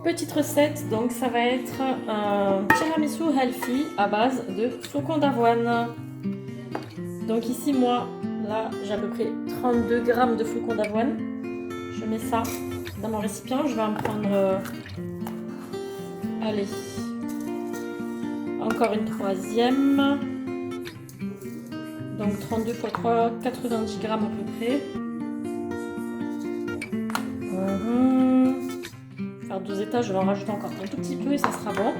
Petite recette, donc ça va être un tiramisu healthy à base de flocons d'avoine. Donc ici moi, là j'ai à peu près 32 grammes de flocons d'avoine. Je mets ça dans mon récipient, je vais en prendre, allez, encore une troisième. Donc 32 x 3, 90 grammes à peu près. Faire 2 étages, je vais en rajouter encore un tout petit peu et ça sera bon.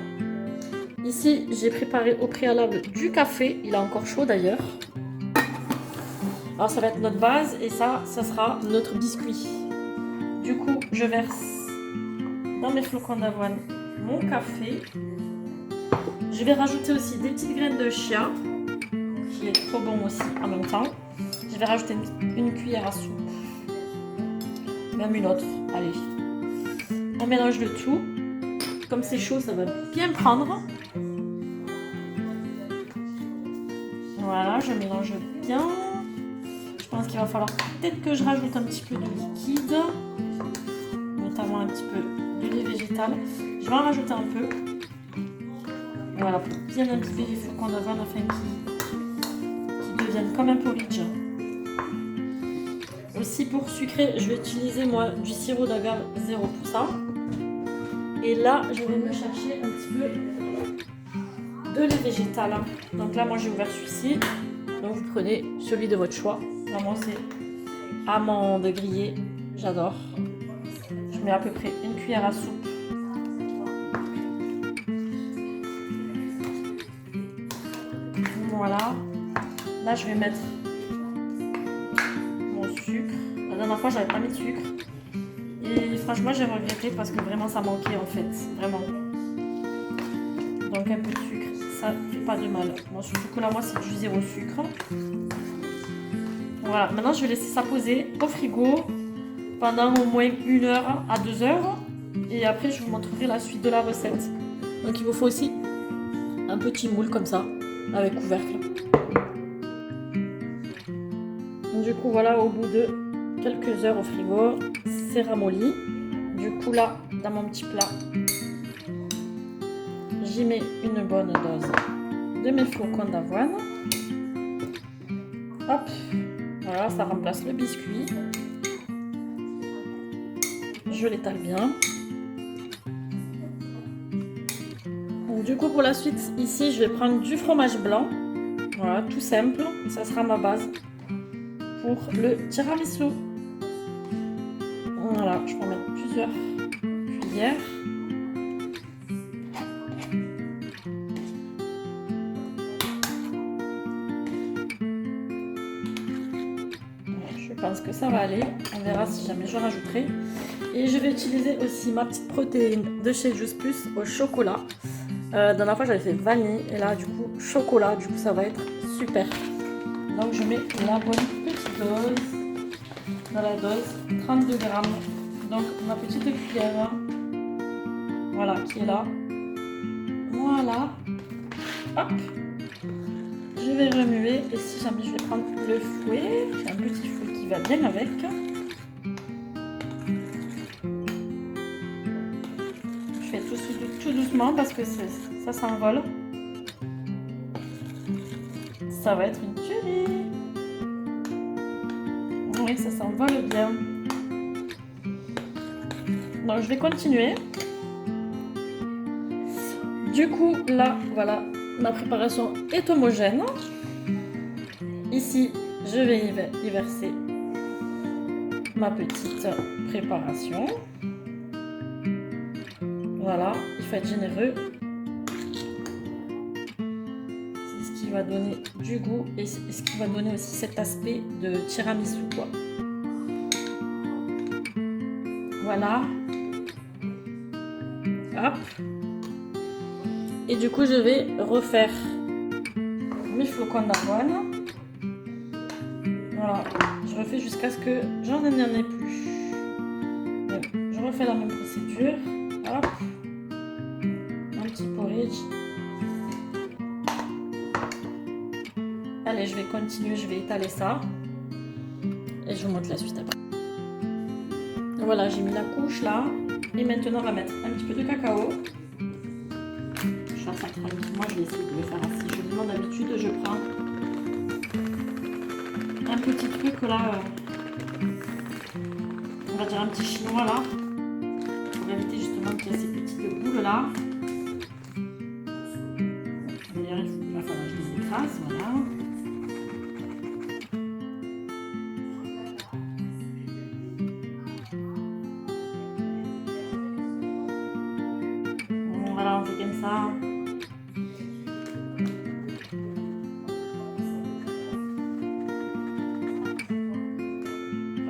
Ici, j'ai préparé au préalable du café, il est encore chaud d'ailleurs. Alors ça va être notre base et ça sera notre biscuit. Du coup, je verse dans mes flocons d'avoine mon café. Je vais rajouter aussi des petites graines de chia, qui est trop bon aussi en même temps. Je vais rajouter une cuillère à soupe, même une autre, allez. On mélange le tout. Comme c'est chaud, ça va bien prendre. Voilà, je mélange bien. Je pense qu'il va falloir peut-être que je rajoute un petit peu de liquide, notamment un petit peu de lait végétal. Je vais en rajouter un peu. Voilà, pour bien imbiber les flocons d'avoine afin qu'ils deviennent comme un porridge. Aussi pour sucrer, je vais utiliser moi du sirop d'agave 0%. Et là, je vais me chercher un petit peu de lait végétal. Donc là, moi j'ai ouvert celui-ci. Donc vous prenez celui de votre choix. Vraiment c'est amande grillée, j'adore. Je mets à peu près une cuillère à soupe. Voilà. Là je vais mettre mon sucre. La dernière fois j'avais pas mis de sucre. Et franchement j'ai regretté parce que vraiment ça manquait en fait. Vraiment. Donc un peu de sucre, ça fait pas de mal. Moi surtout que là moi c'est du zéro sucre. Voilà, maintenant je vais laisser ça poser au frigo pendant au moins 1 heure à 2 heures. Et après je vous montrerai la suite de la recette. Donc il vous faut aussi un petit moule comme ça, avec couvercle. Du coup voilà, au bout de quelques heures au frigo, c'est ramolli. Du coup là, dans mon petit plat, j'y mets une bonne dose de mes flocons d'avoine. Hop, voilà, ça remplace le biscuit. Je l'étale bien. Donc, du coup pour la suite, ici je vais prendre du fromage blanc. Voilà, tout simple, ça sera ma base pour le tiramisu. Voilà, je peux en mettre plusieurs cuillères. Je pense que ça va aller, on verra si jamais je rajouterai. Et je vais utiliser aussi ma petite protéine de chez Just Plus au chocolat. La dernière fois j'avais fait vanille et là du coup chocolat, du coup ça va être super. Donc je mets la bonne petite dose, dans la dose 32 grammes. Donc ma petite cuillère, voilà, qui est là. Voilà, hop, je vais remuer et si jamais je vais prendre le fouet, j'ai un petit fouet qui va bien avec. Je fais tout doucement parce que ça s'envole. Ça va être une tuerie. Oui, ça s'envole bien. Donc je vais continuer. Du coup, là, voilà, ma préparation est homogène. Ici, je vais y verser ma petite préparation. Voilà, il faut être généreux. C'est ce qui va donner du goût et ce qui va donner aussi cet aspect de tiramisu, quoi. Voilà. Hop. Et du coup, je vais refaire mes flocons d'avoine. Voilà, je refais jusqu'à ce que j'en ai plus. Donc, je refais la même procédure. Hop, un petit porridge. Allez, je vais continuer, je vais étaler ça. Et je vous montre la suite après. Voilà, j'ai mis la couche là. Et maintenant, on va mettre un petit peu de cacao. Je vais faire ça tranquille. Moi, je vais essayer de le faire assez joliment. D'habitude, je prends un petit truc là. On va dire un petit chinois là. Pour éviter justement qu'il y ait ces petites boules là. D'ailleurs, il va falloir que je les écrase. Voilà. Voilà, on fait comme ça.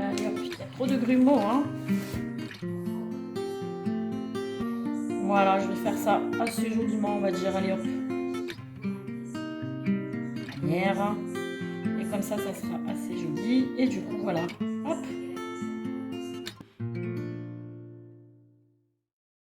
Allez hop, il y a trop de grumeaux, hein. Voilà, je vais faire ça assez joliment, on va dire. Allez hop. Manière. Et comme ça sera assez joli. Et du coup, voilà.